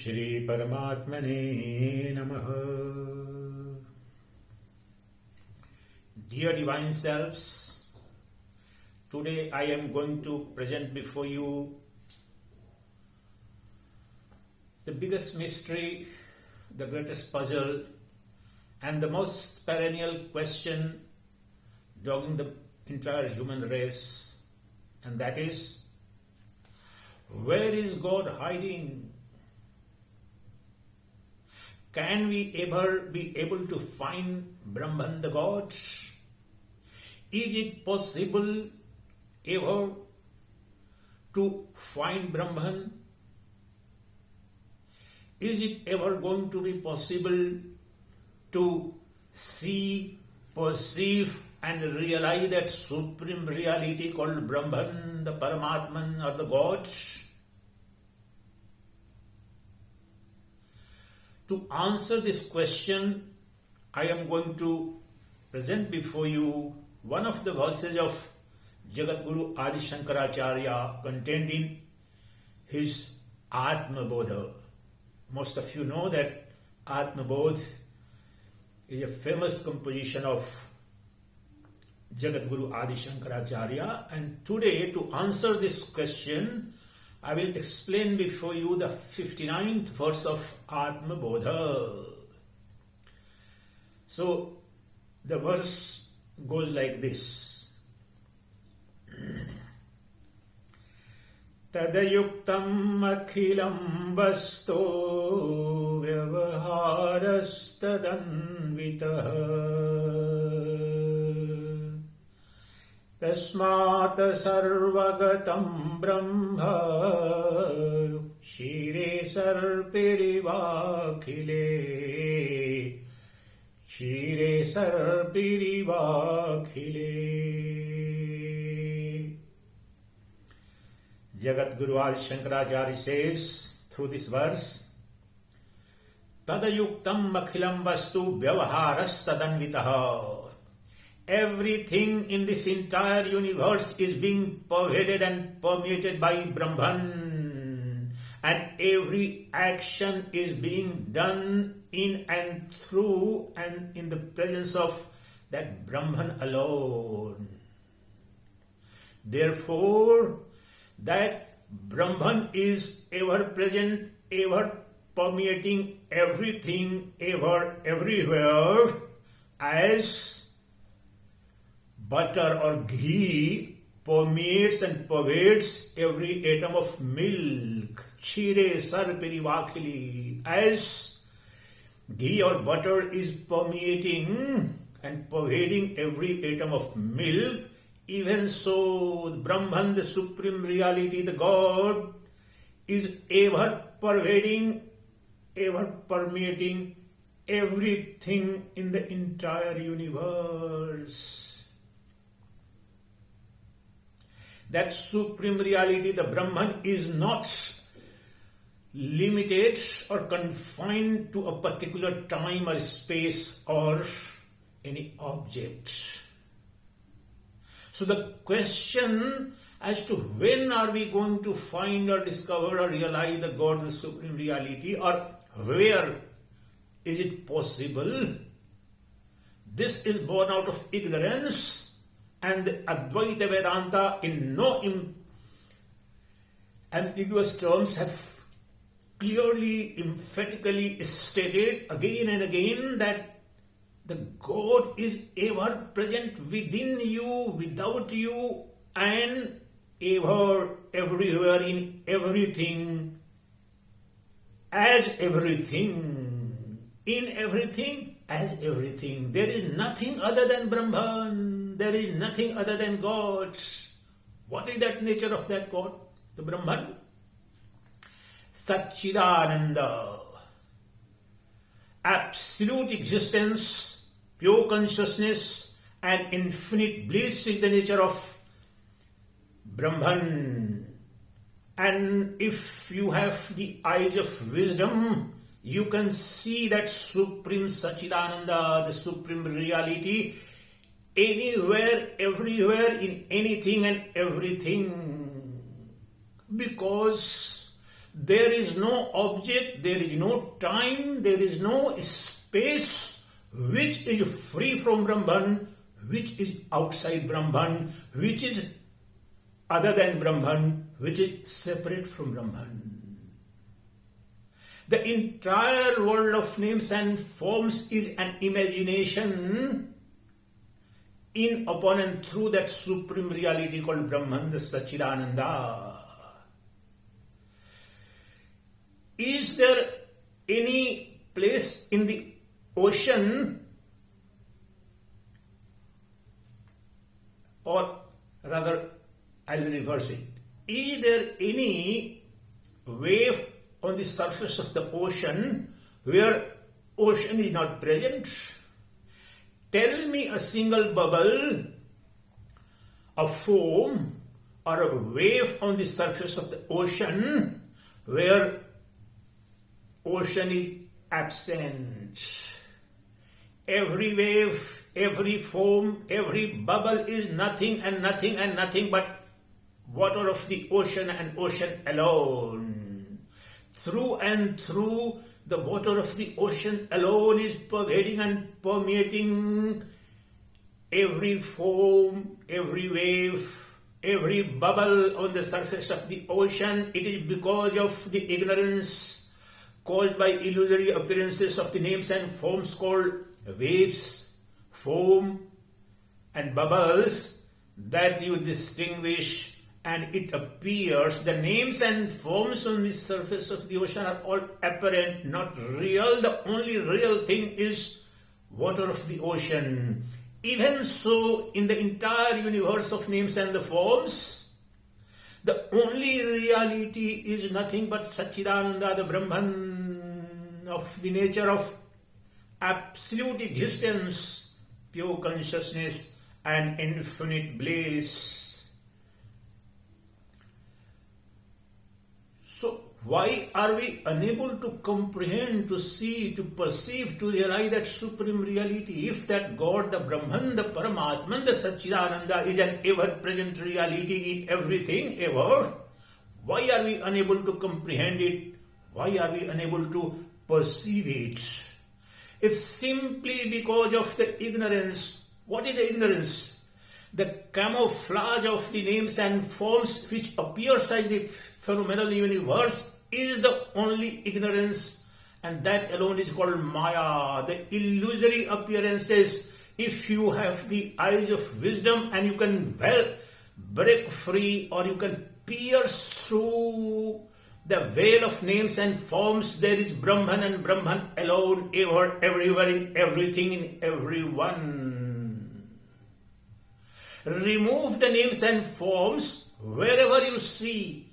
Shri Paramatmane Namaha. Dear Divine Selves, today I am going to present before you the biggest mystery, the greatest puzzle, and the most perennial question dogging the entire human race, and that is, where is God hiding? Can we ever be able to find Brahman the God? Is it possible ever to find Brahman? Is it ever going to be possible to see, perceive and realize that supreme reality called Brahman, the Paramatman or the God? To answer this question, I am going to present before you one of the verses of Jagadguru AdiShankara contained in his Atmabodh. Most of you know that Atmabodh is a famous composition of Jagadguru AdiShankara, and today to answer this question, I will explain before you the 59th verse of Atmabodh. So, the verse goes like this. Tadayuktam akhilam vasto vyavaharastadhanvitaha tasmat sarvagatam brahma shire sarpirivakhile shire sarpirivakhile. Jagadguru AdiShankara says through this verse, Tadayuktam akhilam vastu vyavaharastadhanvitaha. Everything in this entire universe is being pervaded and permeated by Brahman, and every action is being done in and through and in the presence of that Brahman alone. Therefore, that Brahman is ever present, ever permeating everything, ever, everywhere, as butter or ghee permeates and pervades every atom of milk. Chire sarpirivakhili. As ghee or butter is permeating and pervading every atom of milk, even so Brahman, the supreme reality, the God, is ever pervading, ever permeating everything in the entire universe. That supreme reality, the Brahman, is not limited or confined to a particular time or space or any object. So the question as to when are we going to find or discover or realize the God, the supreme reality, or where is it possible? This is born out of ignorance. And the Advaita Vedanta in no ambiguous terms have clearly, emphatically stated again and again that the God is ever present within you, without you, and ever, everywhere, in everything, as everything, in everything, as everything. There is nothing other than Brahman. There is nothing other than God. What is that nature of that God, the Brahman? Sacchidananda. Absolute existence, pure consciousness, and infinite bliss is the nature of Brahman. And if you have the eyes of wisdom, you can see that supreme Sacchidananda, the supreme reality, anywhere, everywhere, in anything and everything. Because There is no object, there is no time, there is no space which is free from Brahman, which is outside Brahman, which is other than Brahman, which is separate from Brahman. The entire world of names and forms is an imagination in, upon and through that supreme reality called Brahman, the Sacchidananda. Is there any place in the ocean, or rather, I'll reverse it. Is there any wave on the surface of the ocean where ocean is not present? Tell me a single bubble, a foam, or a wave on the surface of the ocean where ocean is absent. Every wave, every foam, every bubble is nothing and nothing and nothing but water of the ocean and ocean alone. Through and through, the water of the ocean alone is pervading and permeating every foam, every wave, every bubble on the surface of the ocean. It is because of the ignorance caused by illusory appearances of the names and forms called waves, foam, and bubbles that you distinguish, and it appears the names and forms on the surface of the ocean are all apparent, not real. The only real thing is water of the ocean. Even so, in the entire universe of names and the forms, the only reality is nothing but Sacchidananda, the Brahman of the nature of absolute existence, pure consciousness and infinite bliss. So why are we unable to comprehend, to see, to perceive, to realize that supreme reality? If that God, the Brahman, the Paramatman, the Sacchidananda is an ever-present reality in everything, ever, why are we unable to comprehend it? Why are we unable to perceive it? It's simply because of the ignorance. What is the ignorance? The camouflage of the names and forms which appears as the phenomenal universe is the only ignorance, and that alone is called Maya, the illusory appearances. If you have the eyes of wisdom and you can well break free, or you can pierce through the veil of names and forms, there is Brahman and Brahman alone, ever, everywhere, in everything, in everyone. Remove the names and forms wherever you see.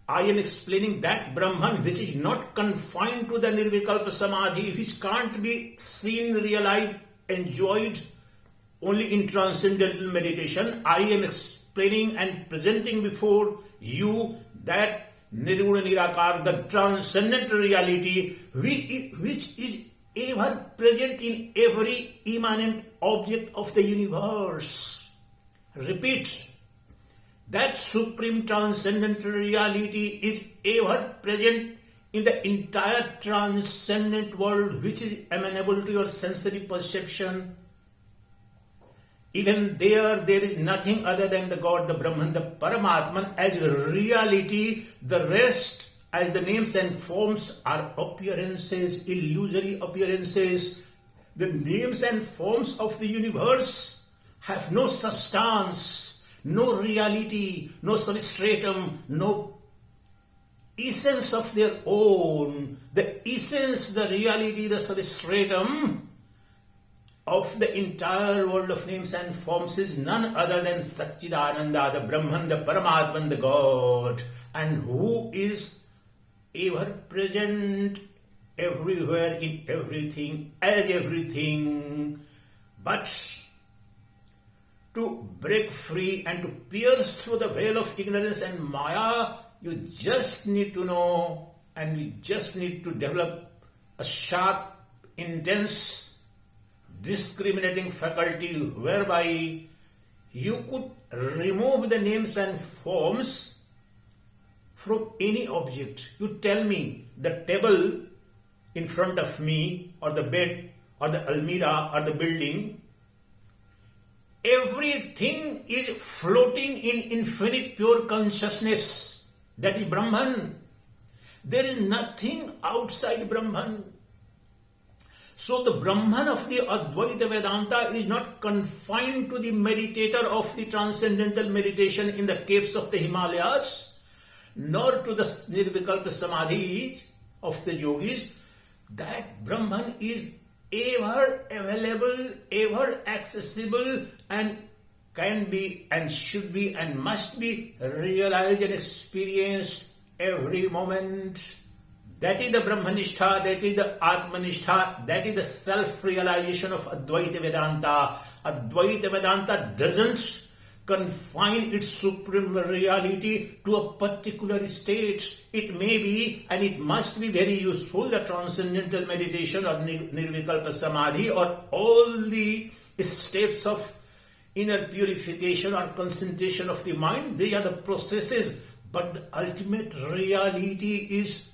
I am explaining that Brahman which is not confined to the Nirvikalpa Samadhi, which can't be seen, realized, enjoyed only in transcendental meditation. I am explaining and presenting before you that Nirguna Nirakar, the transcendent reality, which is ever present in every immanent object of the universe. Repeat. That supreme transcendent reality is ever present in the entire transcendent world which is amenable to your sensory perception. Even there is nothing other than the God, the Brahman, the Paramatman as reality. The rest, as the names and forms, are appearances, illusory appearances. The names and forms of the universe have no substance, no reality, no substratum, no essence of their own. The essence, the reality, the substratum of the entire world of names and forms is none other than Sacchidananda, the Brahman, the Paramatman, the God, and who is ever present everywhere in everything, as everything. But to break free and to pierce through the veil of ignorance and Maya, you just need to know, and you just need to develop a sharp, intense, discriminating faculty whereby you could remove the names and forms from any object. You tell me the table in front of me, or the bed, or the almirah, or the building, everything is floating in infinite pure consciousness. That is Brahman. There is nothing outside Brahman. So the Brahman of the Advaita Vedanta is not confined to the meditator of the transcendental meditation in the caves of the Himalayas, nor to the Nirvikalpa Samadhis of the yogis. That Brahman is ever available, ever accessible, and can be and should be and must be realized and experienced every moment. That is the Brahmanishtha, that is the Atmanishtha, that is the self-realization of Advaita Vedanta. Advaita Vedanta doesn't confine its supreme reality to a particular state. It may be and it must be very useful, the transcendental meditation or Nirvikalpa Samadhi or all the states of inner purification or concentration of the mind. They are the processes, but the ultimate reality is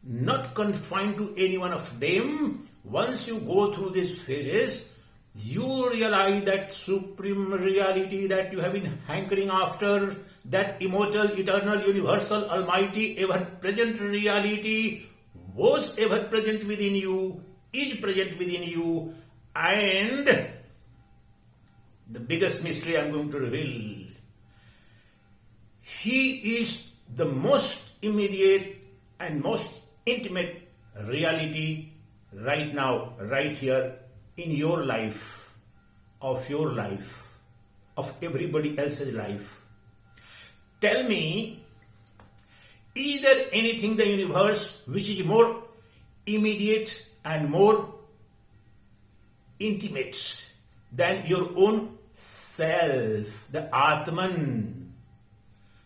not confined to any one of them. Once you go through these phases, you realize that supreme reality that you have been hankering after, that immortal, eternal, universal, almighty, ever-present reality was ever present within you, is present within you, and the biggest mystery I am going to reveal, He is the most immediate and most intimate reality right now, right here in your life, of everybody else's life. Tell me, is there anything in the universe which is more immediate and more intimate than your own self, the Atman,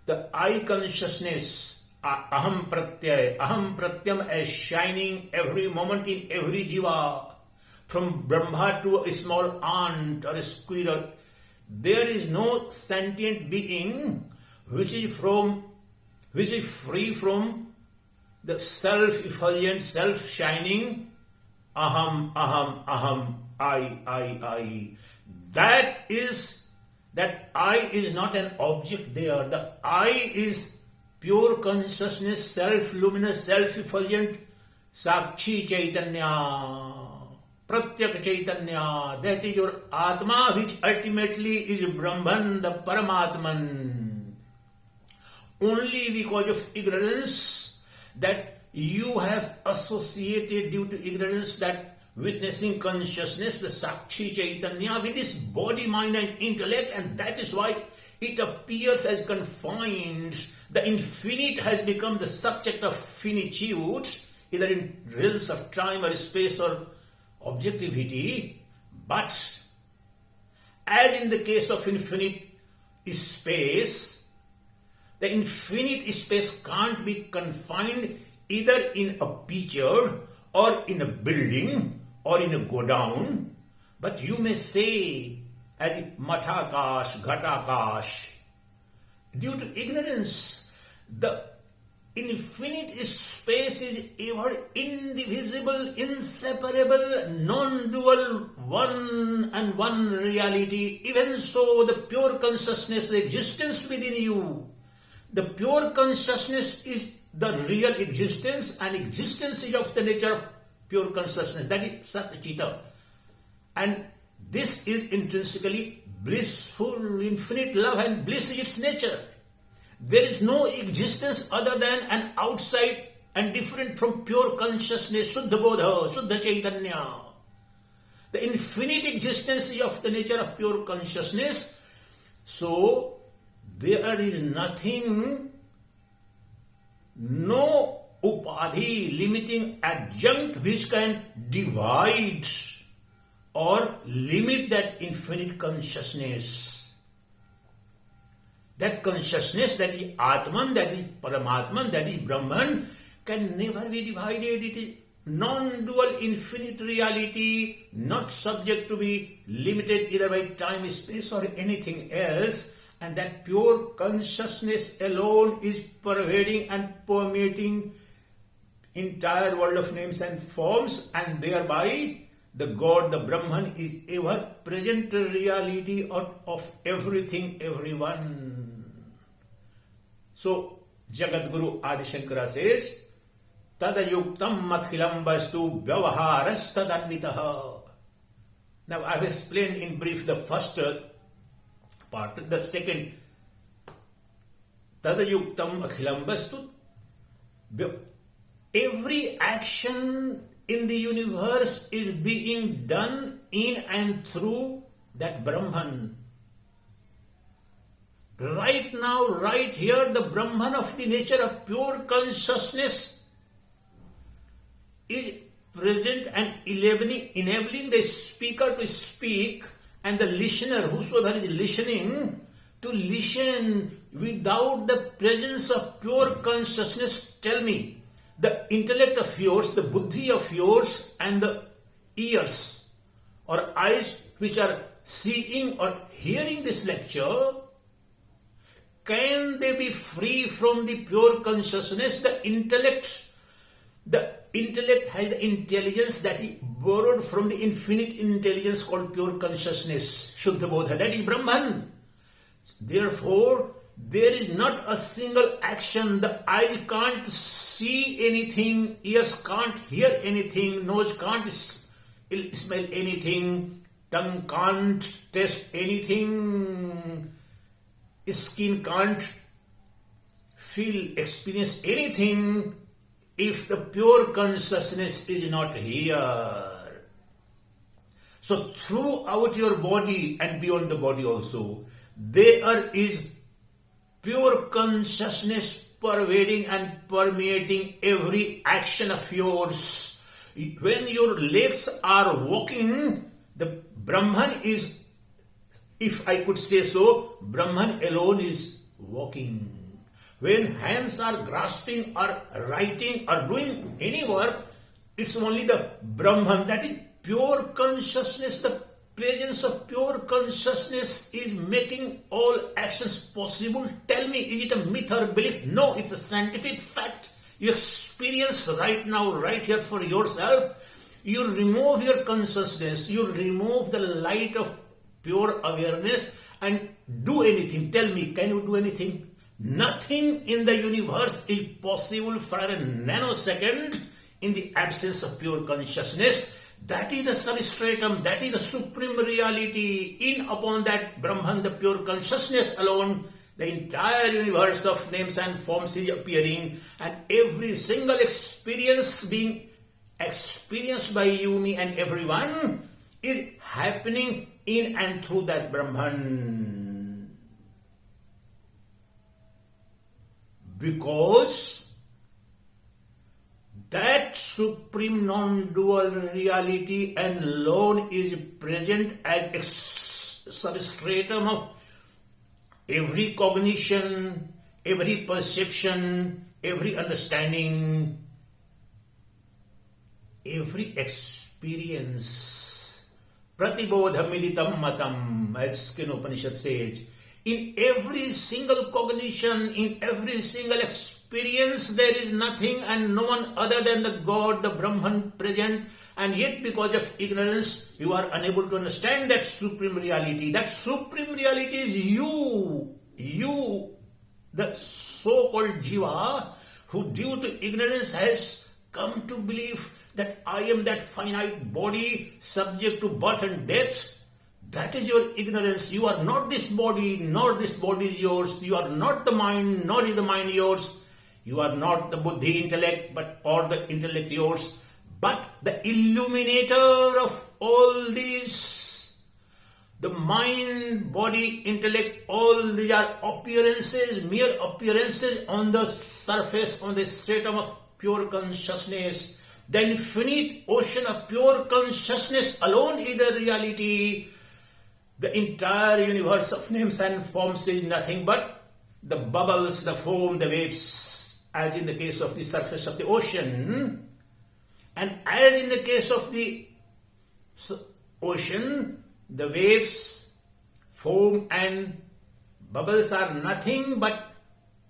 the I consciousness, Aham Pratyam as shining every moment in every jiva, from Brahma to a small ant or a squirrel. There is no sentient being which is free from the self-effulgent, self-shining Aham, I. That I is not an object there. The I is pure consciousness, self-luminous, self-effulgent, Sakshi Chaitanya, Pratyak Chaitanya. That is your Atma, which ultimately is Brahman, the Paramatman. Only because of ignorance that you have associated due to ignorance that witnessing consciousness, the Sakshi Chaitanya, with this body, mind and intellect, and that is why it appears as confined. The infinite has become the subject of finitude, either in realms of time or space or objectivity. But as in the case of infinite space, the infinite space can't be confined either in a picture or in a building or in a godown, but you may say as Mathakash, Ghatakash. Due to ignorance, the infinite space is ever indivisible, inseparable, non-dual, one and one reality. Even so, the pure consciousness, the existence within you, the pure consciousness is the real existence, and existence is of the nature of pure consciousness. That is Sat-Chita. And this is intrinsically blissful, infinite love and bliss is its nature. There is no existence other than an outside and different from pure consciousness, Shuddha Bodha, Shuddha Chaitanya. The infinite existence is of the nature of pure consciousness. So, there is nothing, no upadhi, limiting adjunct which can divide or limit that infinite consciousness. That consciousness, that is Atman, that is Paramatman, that is Brahman, can never be divided. It is non-dual infinite reality, not subject to be limited either by time, space or anything else. And that pure consciousness alone is pervading and permeating entire world of names and forms, and thereby the God, the Brahman, is ever present reality of everything, everyone. So Jagat Guru AdiShankara says, Tadayuktam akhilam vastu vyavaharas tadanvitaha. Now I have explained in brief the first part. The second, Tadayuktam akhilam vastu. Every action in the universe is being done in and through that Brahman. Right now, right here, the Brahman of the nature of pure consciousness is present and enabling the speaker to speak and the listener, whosoever is listening, to listen without the presence of pure consciousness. Tell me, the intellect of yours, the buddhi of yours, and the ears or eyes which are seeing or hearing this lecture, can they be free from the pure consciousness? The intellect has the intelligence that he borrowed from the infinite intelligence called pure consciousness, Shuddha Bodha, that is Brahman. Therefore, there is not a single action. The eye can't see anything, ears can't hear anything, nose can't smell anything, tongue can't taste anything, skin can't experience anything if the pure consciousness is not here. So throughout your body and beyond the body also, there is pure consciousness pervading and permeating every action of yours. When your legs are walking, the Brahman is, if I could say so, Brahman alone is walking. When hands are grasping or writing or doing any work, it's only the Brahman, that is pure consciousness. The presence of pure consciousness is making all actions possible. Tell me, is it a myth or belief? No, it's a scientific fact. You experience right now, right here for yourself. You remove your consciousness, you remove the light of pure awareness and do anything. Tell me, can you do anything? Nothing in the universe is possible for a nanosecond in the absence of pure consciousness. That is the substratum, that is the supreme reality. In upon that Brahman, the pure consciousness alone, the entire universe of names and forms is appearing, and every single experience being experienced by you, me, and everyone is happening in and through that Brahman. Because that supreme non-dual reality alone is present as substratum of every cognition, every perception, every understanding, every experience. Pratibodha miditam matam, as Skin Upanishad says. In every single cognition, in every single experience, there is nothing and no one other than the God, the Brahman present. And yet because of ignorance, you are unable to understand that supreme reality. That supreme reality is you. You, the so-called Jiva, who due to ignorance has come to believe that I am that finite body subject to birth and death. That is your ignorance. You are not this body, nor this body is yours. You are not the mind, nor is the mind yours. You are not the buddhi intellect, or the intellect yours, but the illuminator of all these. The mind, body, intellect, all these are appearances, mere appearances on the surface, on the stratum of pure consciousness. The infinite ocean of pure consciousness alone is the reality. The entire universe of names and forms is nothing but the bubbles, the foam, the waves, as in the case of the surface of the ocean. And as in the case of the ocean, the waves, foam and bubbles are nothing but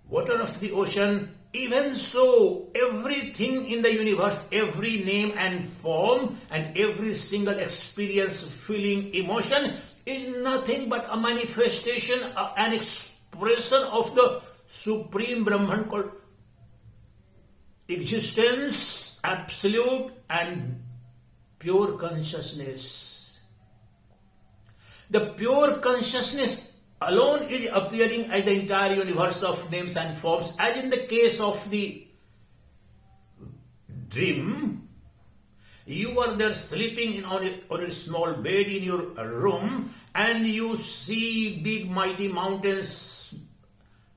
water of the ocean, even so, everything in the universe, every name and form, and every single experience, feeling, emotion is nothing but a manifestation, an expression of the Supreme Brahman called existence, absolute and pure consciousness. The pure consciousness alone is appearing as the entire universe of names and forms, as in the case of the dream. You are there sleeping on a small bed in your room, and you see big mighty mountains,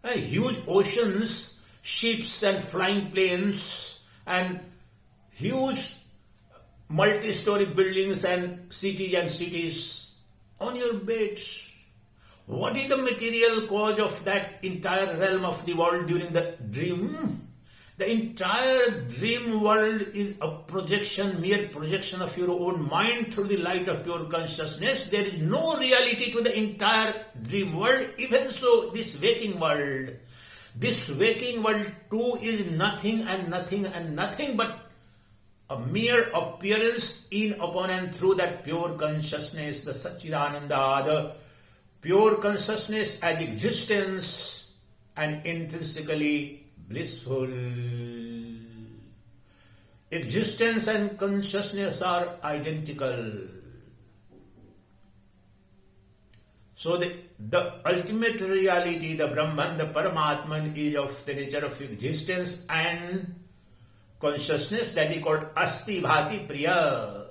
huge oceans, ships and flying planes, and huge multi-story buildings and cities on your bed. What is the material cause of that entire realm of the world during the dream? The entire dream world is a projection, mere projection of your own mind through the light of pure consciousness. There is no reality to the entire dream world. Even so, this waking world too is nothing and nothing and nothing but a mere appearance in, upon and through that pure consciousness, the Sacchidananda, the pure consciousness as existence and intrinsically blissful. Existence and consciousness are identical. So the ultimate reality, the Brahman, the Paramatman, is of the nature of existence and consciousness, that is called Asti Bhati Priya.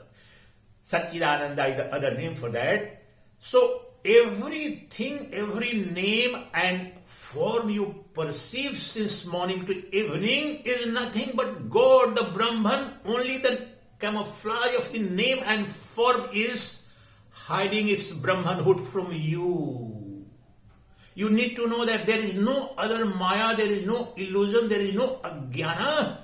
Sacchidananda is the other name for that. So everything, every name and form you perceive since morning to evening is nothing but God, the Brahman. Only the camouflage of the name and form is hiding its Brahmanhood from you. You need to know that there is no other Maya, there is no illusion, there is no Ajnana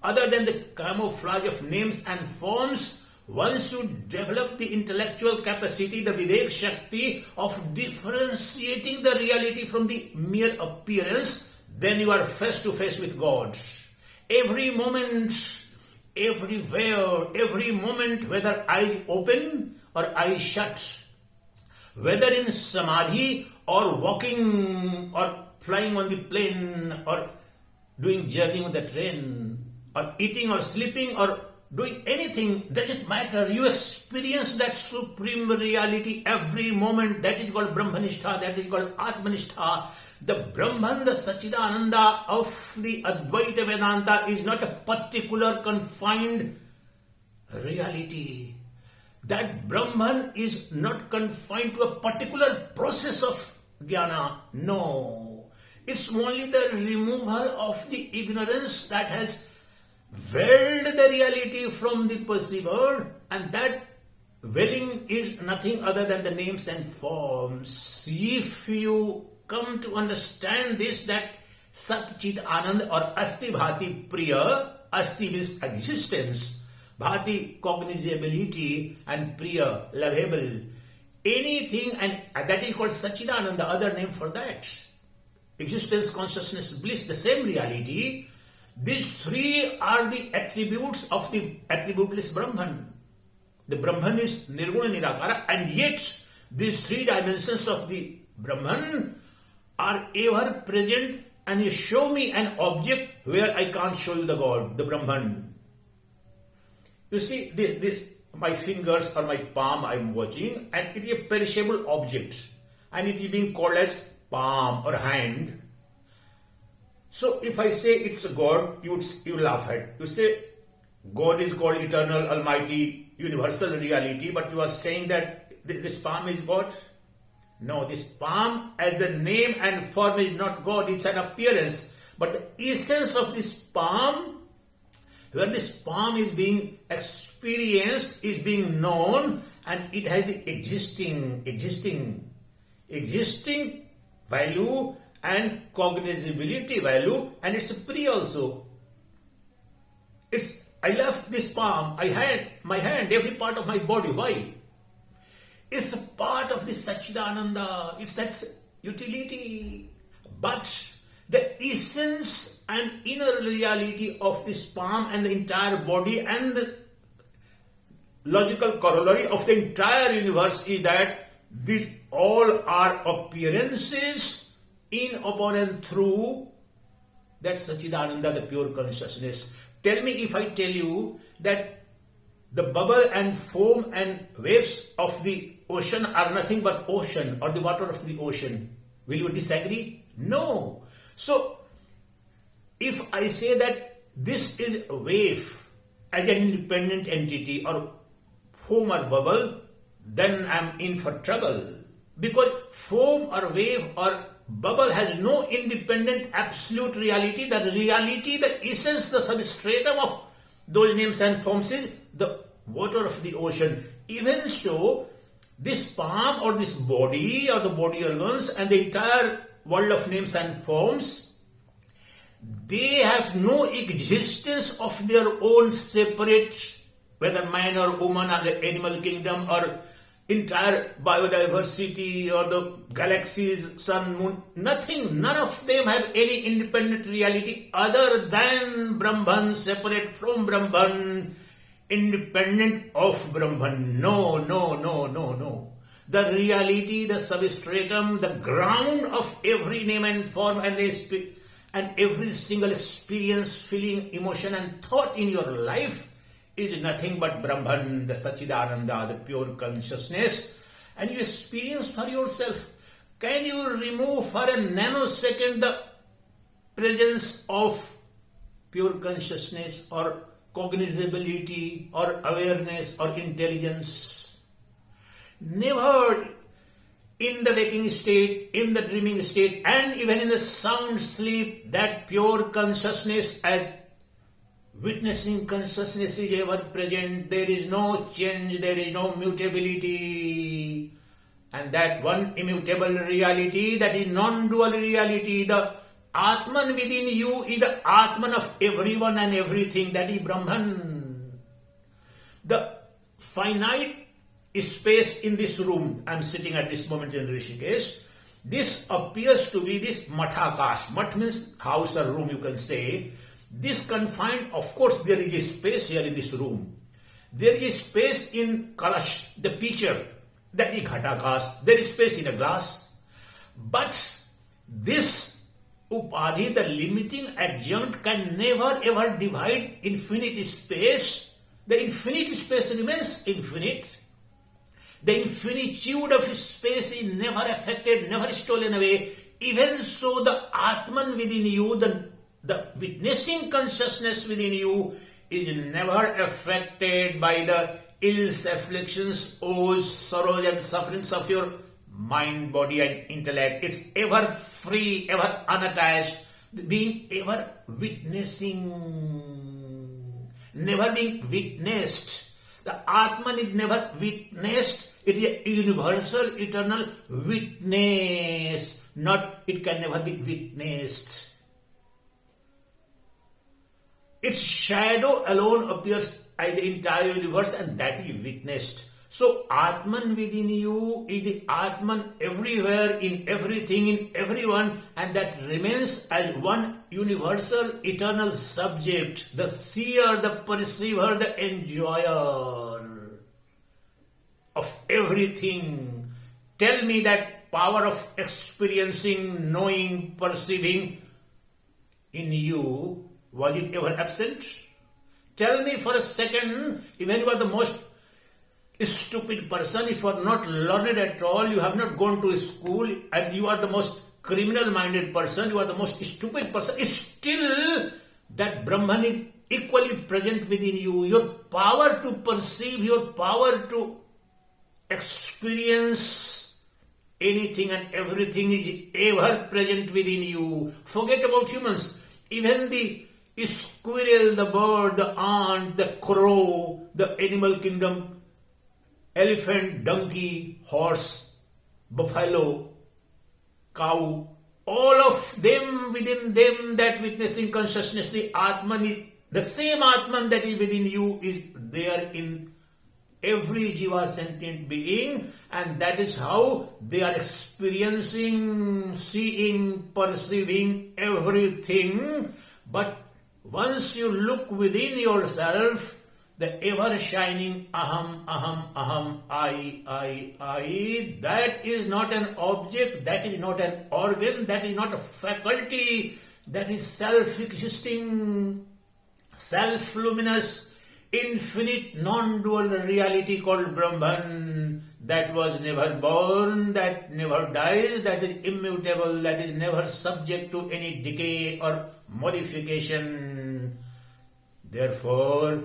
other than the camouflage of names and forms. Once you develop the intellectual capacity, the Vivek Shakti of differentiating the reality from the mere appearance, then you are face to face with God. Every moment, everywhere, every moment, whether eyes open or eyes shut, whether in samadhi or walking or flying on the plane or doing journey on the train or eating or sleeping or doing anything, doesn't matter. You experience that supreme reality every moment. That is called Brahmanishtha, that is called Atmanishtha. The Brahman, the Sacchidananda of the Advaita Vedanta is not a particular confined reality. That Brahman is not confined to a particular process of jnana. No. It's only the removal of the ignorance that has veiled the reality from the perceiver, and that veiling is nothing other than the names and forms. If you come to understand this, that Sat Chit Anand or Asti Bhati Priya, Asti means existence, Bhati cognizability, and Priya lovable, anything, and that is called Sacchidananda, the other name for that. Existence, consciousness, bliss, the same reality. These three are the attributes of the attributeless Brahman. The Brahman is Nirguna Nirakara, and yet these three dimensions of the Brahman are ever present, and you show me an object where I can't show you the God, the Brahman. You see, this my fingers or my palm I am watching, and it is a perishable object, and it is being called as palm or hand. So if I say it's a God, you laugh at. You say God is called eternal, almighty, universal reality, but you are saying that this palm is God? No, this palm as the name and form is not God, it's an appearance. But the essence of this palm, where this palm is being experienced, is being known, and it has the existing value and cognizability value, and it's a Priya also. I left this palm, my hand, every part of my body. Why? It's a part of the Sacchidananda. It's that utility. But the essence and inner reality of this palm and the entire body and the logical corollary of the entire universe is that these all are appearances in, upon and through that Sacchidananda, the pure consciousness. Tell me if I tell you that the bubble and foam and waves of the ocean are nothing but ocean, or the water of the ocean. Will you disagree? No. So, if I say that this is a wave as an independent entity, or foam or bubble, then I am in for trouble. Because foam or wave or bubble has no independent absolute reality. The reality, the essence, the substratum of those names and forms is the water of the ocean. Even so, this palm or this body or the body organs and the entire world of names and forms, they have no existence of their own separate, whether man or woman or the animal kingdom or entire biodiversity or the galaxies, sun, moon, nothing, none of them have any independent reality other than Brahman, separate from Brahman, independent of Brahman. No. The reality, the substratum, the ground of every name and form and every single experience, feeling, emotion and thought in your life is nothing but Brahman, the Sacchidananda, the pure consciousness, and you experience for yourself. Can you remove for a nanosecond the presence of pure consciousness or cognizability or awareness or intelligence? Never. In the waking state, in the dreaming state, and even in the sound sleep, that pure consciousness as witnessing consciousness is ever present. There is no change, there is no mutability. And that one immutable reality, that is non-dual reality, the Atman within you is the Atman of everyone and everything, that is Brahman. The finite space in this room, I am sitting at this moment in Rishikesh, this appears to be this mathakash. Mat means house or room, you can say. This confined, of course, there is a space here in this room. There is space in kalash, the pitcher, that is ghatakas. There is space in a glass. But this upadhi, the limiting adjunct, can never ever divide infinite space. The infinite space remains infinite. The infinitude of space is never affected, never stolen away. Even so, the Atman within you, the witnessing consciousness within you is never affected by the ills, afflictions, woes, sorrows and sufferings of your mind, body and intellect. It's ever free, ever unattached, being ever witnessing, never being witnessed. The Atman is never witnessed. It is a universal, eternal witness. It can never be witnessed. Its shadow alone appears as the entire universe, and that is witnessed. So Atman within you is the Atman everywhere, in everything, in everyone, and that remains as one universal, eternal subject, the seer, the perceiver, the enjoyer of everything. Tell me that power of experiencing, knowing, perceiving in you, was it ever absent? Tell me for a second, even you are the most stupid person, if you are not learned at all, you have not gone to school, and you are the most criminal-minded person, you are the most stupid person, still that Brahman is equally present within you. Your power to perceive, your power to experience anything and everything is ever present within you. Forget about humans. Even the squirrel, the bird, the ant, the crow, the animal kingdom, elephant, donkey, horse, buffalo, cow, all of them within them, that witnessing consciousness, the Atman is the same Atman that is within you is there in every jiva sentient being, and that is how they are experiencing, seeing, perceiving everything. But once you look within yourself, the ever-shining aham, aham, aham, I, that is not an object, that is not an organ, that is not a faculty, that is self-existing, self-luminous, infinite, non-dual reality called Brahman, that was never born, that never dies, that is immutable, that is never subject to any decay or modification. Therefore,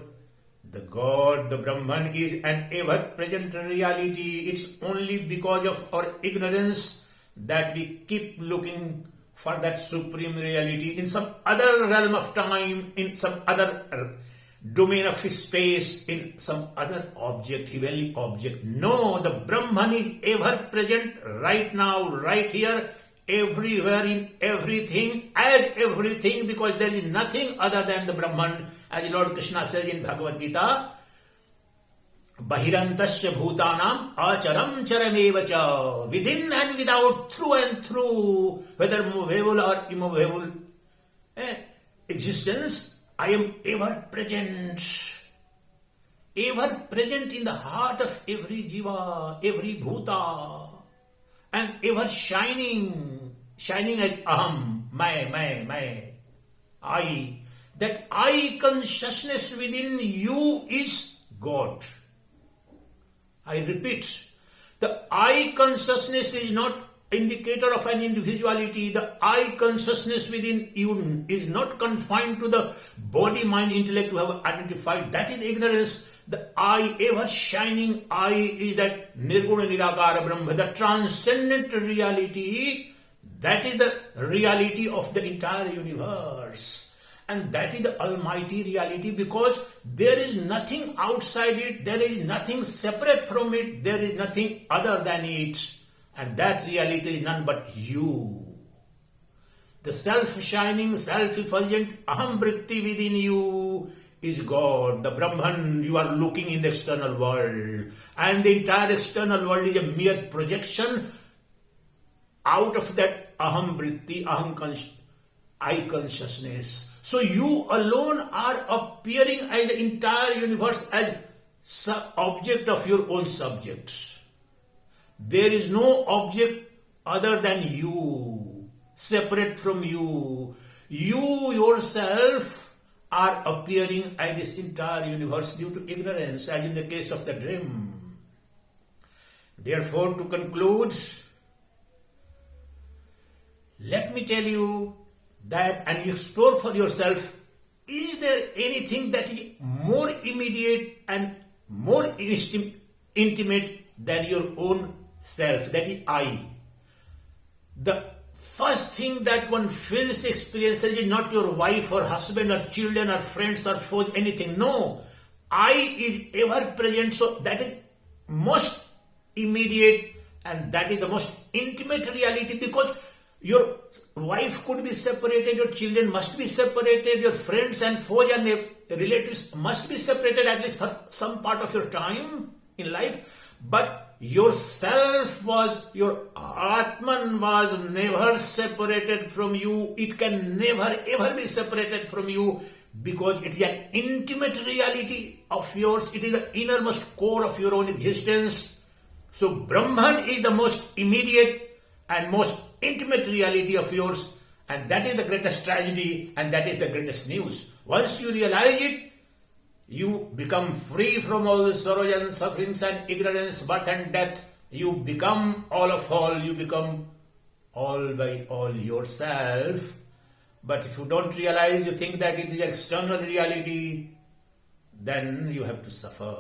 the God, the Brahman, is an ever-present reality. It's only because of our ignorance that we keep looking for that supreme reality in some other realm of time, in some other domain of space, in some other object, heavenly object. No, the Brahman is ever-present right now, right here, everywhere, in everything, as everything, because there is nothing other than the Brahman. As Lord Krishna says in Bhagavad Gita, Bahirantasya bhutanam acharam charamevacha, within and without, through and through, whether movable or immovable existence, I am ever present in the heart of every jiva, every bhuta, and ever shining as aham, my, I. That I consciousness within you is God. I repeat, the I consciousness is not indicator of an individuality. The I consciousness within you is not confined to the body, mind, intellect we have identified. That is ignorance. The I, ever shining I, is that Nirguna Nirakara Brahma, the transcendent reality. That is the reality of the entire universe. And that is the almighty reality, because there is nothing outside it, there is nothing separate from it, there is nothing other than it. And that reality is none but you. The self-shining, self-effulgent aham vritti within you is God, the Brahman. You are looking in the external world. And the entire external world is a mere projection out of that aham vritti, I consciousness. So you alone are appearing as the entire universe as object of your own subject. There is no object other than you, separate from you. You yourself are appearing as this entire universe due to ignorance, as in the case of the dream. Therefore, to conclude, let me tell you that, and you explore for yourself, is there anything that is more immediate and more intimate than your own self, that is I? The first thing that one feels, experiences is not your wife or husband or children or friends or foes, anything. No, I is ever present, so that is most immediate and that is the most intimate reality, because your wife could be separated, your children must be separated, your friends and foes and relatives must be separated at least for some part of your time in life. But yourself was, your Atman was never separated from you. It can never ever be separated from you, because it is an intimate reality of yours. It is the innermost core of your own existence. So Brahman is the most immediate and most intimate reality of yours, and that is the greatest tragedy and that is the greatest news. Once you realize it, you become free from all the sorrows and sufferings and ignorance, birth and death. You become all of all, you become all by all yourself. But if you don't realize, you think that it is external reality, then you have to suffer.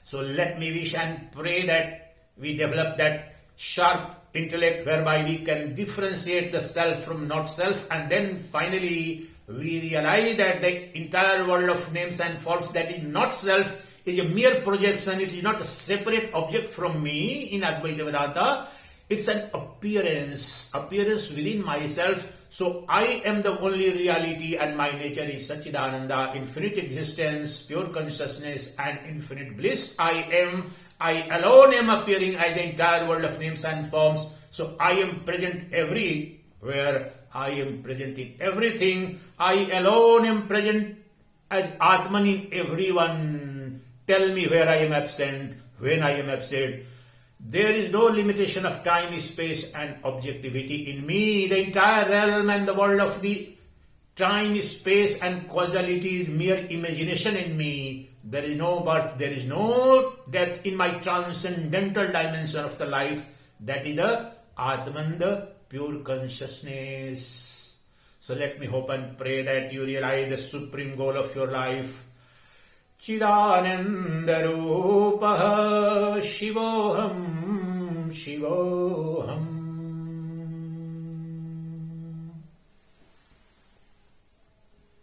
So let me wish and pray that we develop that sharp intellect whereby we can differentiate the self from not self, and then finally we realize that the entire world of names and forms that is not self is a mere projection. It is not a separate object from me in Advaita Vedanta. It's an appearance within myself. So I am the only reality and my nature is Sacchidananda, infinite existence, pure consciousness and infinite bliss. I alone am appearing as the entire world of names and forms. So I am present everywhere. I am present in everything. I alone am present as Atman in everyone. Tell me where I am absent, when I am absent. There is no limitation of time, space and objectivity in me. The entire realm and the world of the time, space and causality is mere imagination in me. There is no birth, there is no death in my transcendental dimension of the life. That is the Atman, the pure consciousness. So let me hope and pray that you realize the supreme goal of your life. Chidananda Rupaha Shivoham Shivoham